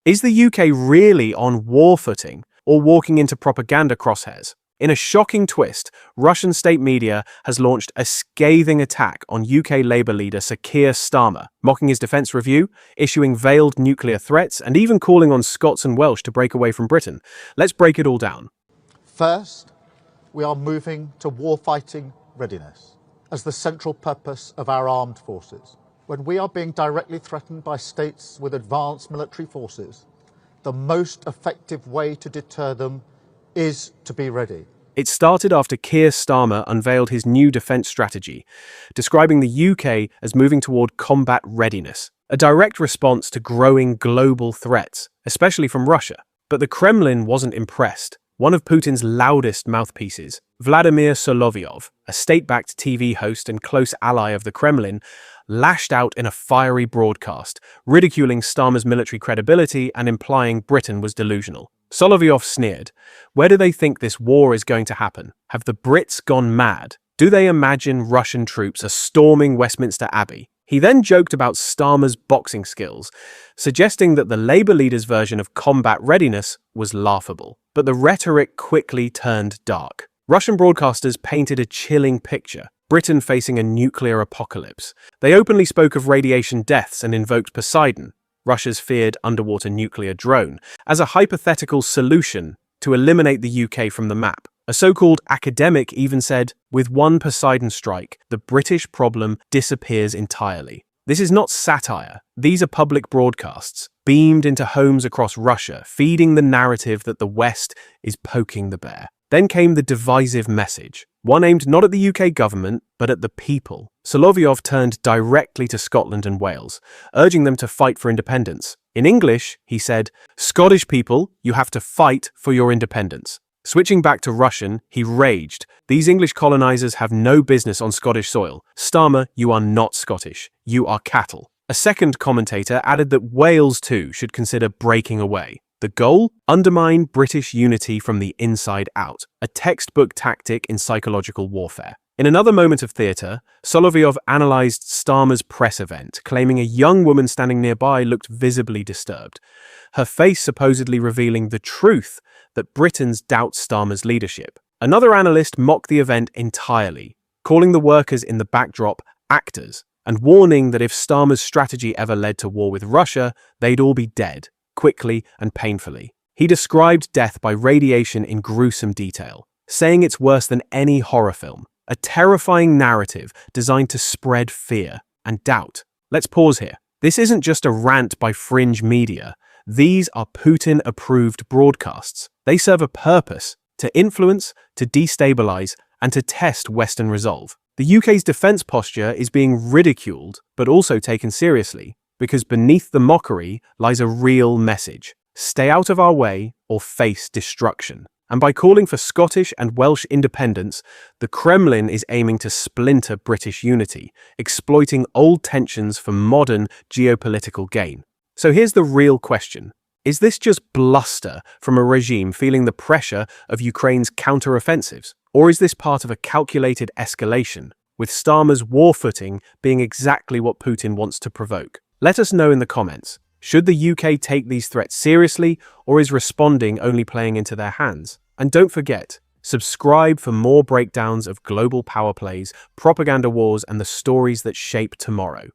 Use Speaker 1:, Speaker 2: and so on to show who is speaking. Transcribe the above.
Speaker 1: Is the UK really on war footing or walking into propaganda crosshairs? In a shocking twist, Russian state media has launched a scathing attack on UK Labour leader Sir Keir Starmer, mocking his defence review, issuing veiled nuclear threats, and even calling on Scots and Welsh to break away from Britain. Let's break it all down.
Speaker 2: First, we are moving to warfighting readiness as the central purpose of our armed forces. When we are being directly threatened by states with advanced military forces, the most effective way to deter them is to be ready.
Speaker 1: It started after Keir Starmer unveiled his new defence strategy, describing the UK as moving toward combat readiness, a direct response to growing global threats, especially from Russia. But the Kremlin wasn't impressed. One of Putin's loudest mouthpieces, Vladimir Solovyov, a state-backed TV host and close ally of the Kremlin, lashed out in a fiery broadcast, ridiculing Starmer's military credibility and implying Britain was delusional. Solovyov sneered, "Where do they think this war is going to happen? Have the Brits gone mad? Do they imagine Russian troops are storming Westminster Abbey?" He then joked about Starmer's boxing skills, suggesting that the Labour leader's version of combat readiness was laughable. But the rhetoric quickly turned dark. Russian broadcasters painted a chilling picture, Britain facing a nuclear apocalypse. They openly spoke of radiation deaths and invoked Poseidon, Russia's feared underwater nuclear drone, as a hypothetical solution to eliminate the UK from the map. A so-called academic even said, "With one Poseidon strike, the British problem disappears entirely." This is not satire. These are public broadcasts, beamed into homes across Russia, feeding the narrative that the West is poking the bear. Then came the divisive message, one aimed not at the UK government, but at the people. Solovyov turned directly to Scotland and Wales, urging them to fight for independence. In English, he said, "Scottish people, you have to fight for your independence." Switching back to Russian, he raged, "These English colonizers have no business on Scottish soil. Starmer, you are not Scottish. You are cattle." A second commentator added that Wales too should consider breaking away. The goal? Undermine British unity from the inside out, a textbook tactic in psychological warfare. In another moment of theatre, Solovyov analysed Starmer's press event, claiming a young woman standing nearby looked visibly disturbed, her face supposedly revealing the truth that Britons doubt Starmer's leadership. Another analyst mocked the event entirely, calling the workers in the backdrop actors, and warning that if Starmer's strategy ever led to war with Russia, they'd all be dead, quickly and painfully. He described death by radiation in gruesome detail, saying it's worse than any horror film, a terrifying narrative designed to spread fear and doubt. Let's pause here. This isn't just a rant by fringe media. These are Putin-approved broadcasts. They serve a purpose: to influence, to destabilize, and to test Western resolve. The UK's defence posture is being ridiculed, but also taken seriously, because beneath the mockery lies a real message: stay out of our way or face destruction. And by calling for Scottish and Welsh independence, the Kremlin is aiming to splinter British unity, exploiting old tensions for modern geopolitical gain. So here's the real question. Is this just bluster from a regime feeling the pressure of Ukraine's counter-offensives? Or is this part of a calculated escalation, with Starmer's war footing being exactly what Putin wants to provoke? Let us know in the comments. Should the UK take these threats seriously, or is responding only playing into their hands? And don't forget, subscribe for more breakdowns of global power plays, propaganda wars, and the stories that shape tomorrow.